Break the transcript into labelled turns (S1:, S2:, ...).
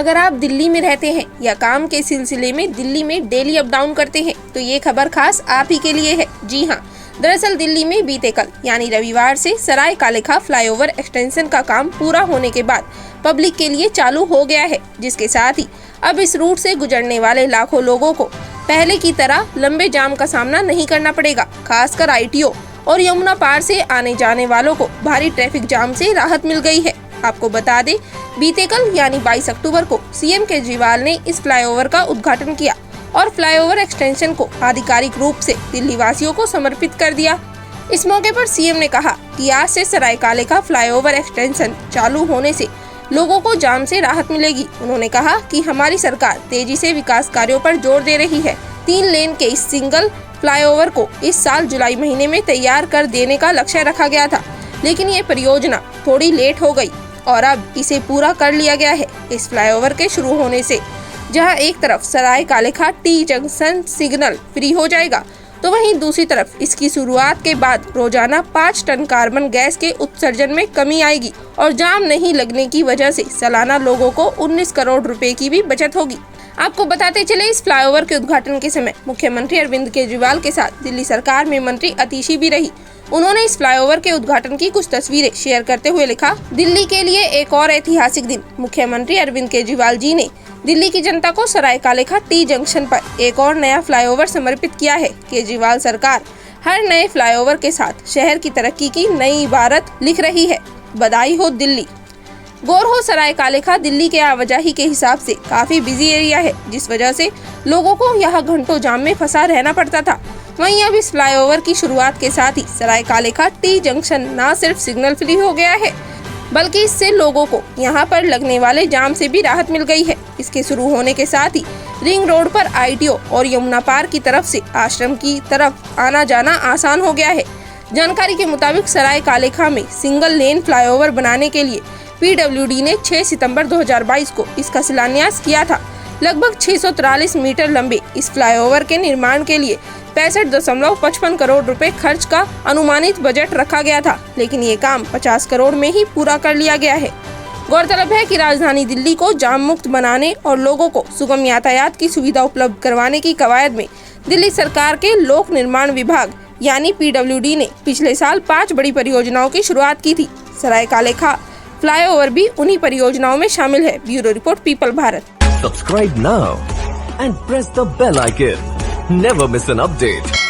S1: अगर आप दिल्ली में रहते हैं या काम के सिलसिले में दिल्ली में डेली अप डाउन करते हैं तो ये खबर खास आप ही के लिए है। जी हाँ, दरअसल दिल्ली में बीते कल यानी रविवार से सराय कालेखा फ्लाईओवर एक्सटेंशन का काम पूरा होने के बाद पब्लिक के लिए चालू हो गया है, जिसके साथ ही अब इस रूट से गुजरने वाले लाखों लोगों को पहले की तरह लंबे जाम का सामना नहीं करना पड़ेगा। खासकर ITO और यमुना पार से आने जाने वालों को भारी ट्रैफिक जाम से राहत मिल गई है। आपको बता दें, बीते कल यानी 22 अक्टूबर को CM केजरीवाल ने इस फ्लाईओवर का उद्घाटन किया और फ्लाईओवर एक्सटेंशन को आधिकारिक रूप से दिल्ली वासियों को समर्पित कर दिया। इस मौके पर CM ने कहा कि आज से सराय कालेखा फ्लाईओवर एक्सटेंशन चालू होने से लोगों को जाम से राहत मिलेगी। उन्होंने कहा कि हमारी सरकार तेजी से विकास कार्यों पर जोर दे रही है। 3 लेन के इस सिंगल फ्लाईओवर को इस साल जुलाई महीने में तैयार कर देने का लक्ष्य रखा गया था, लेकिन ये परियोजना थोड़ी लेट हो गई और अब इसे पूरा कर लिया गया है। इस फ्लाईओवर के शुरू होने से जहां एक तरफ सराय कालेखा T जंक्शन सिग्नल फ्री हो जाएगा, तो वहीं दूसरी तरफ इसकी शुरुआत के बाद रोजाना 5 टन कार्बन गैस के उत्सर्जन में कमी आएगी और जाम नहीं लगने की वजह से सालाना लोगों को 19 करोड़ रुपए की भी बचत होगी। आपको बताते चले, इस फ्लाईओवर के उद्घाटन के समय मुख्यमंत्री अरविंद केजरीवाल के साथ दिल्ली सरकार में मंत्री अतिशी भी रही। उन्होंने इस फ्लाईओवर के उद्घाटन की कुछ तस्वीरें शेयर करते हुए लिखा, दिल्ली के लिए एक और ऐतिहासिक दिन। मुख्यमंत्री अरविंद केजरीवाल जी ने दिल्ली की जनता को सराय कालेखा T जंक्शन पर एक और नया फ्लाईओवर समर्पित किया है। केजरीवाल सरकार हर नए फ्लाईओवर के साथ शहर की तरक्की की नई इबारत लिख रही है। बधाई हो दिल्ली। गौर हो, सराय कालेखा दिल्ली के आवाजाही के हिसाब से काफी बिजी एरिया है, जिस वजह से लोगों को यहाँ घंटों जाम में फंसा रहना पड़ता था। वहीं अब इस फ्लाईओवर की शुरुआत के साथ ही सराय कालेखा T जंक्शन न सिर्फ सिग्नल फ्री हो गया है, बल्कि इससे लोगों को यहाँ पर लगने वाले जाम से भी राहत मिल गई है। इसके शुरू होने के साथ ही रिंग रोड पर ITO और यमुना पार की तरफ से आश्रम की तरफ आना जाना आसान हो गया है। जानकारी के मुताबिक सराय कालेखा में सिंगल लेन फ्लाईओवर बनाने के लिए PWD ने 6 सितंबर 2022 को इसका शिलान्यास किया था। लगभग 643 मीटर लंबे इस फ्लाईओवर के निर्माण के लिए 65.55 करोड़ रुपए खर्च का अनुमानित बजट रखा गया था, लेकिन ये काम 50 करोड़ में ही पूरा कर लिया गया है। गौरतलब है कि राजधानी दिल्ली को जाम मुक्त बनाने और लोगों को सुगम यातायात की सुविधा उपलब्ध करवाने की कवायद में दिल्ली सरकार के लोक निर्माण विभाग यानी PWD ने पिछले साल 5 बड़ी परियोजनाओं की शुरुआत की थी। सराय कालेखा फ्लाईओवर भी उन्हीं परियोजनाओं में शामिल है। Bureau report, people Bharat.
S2: Subscribe now and press the bell icon. Never miss an update.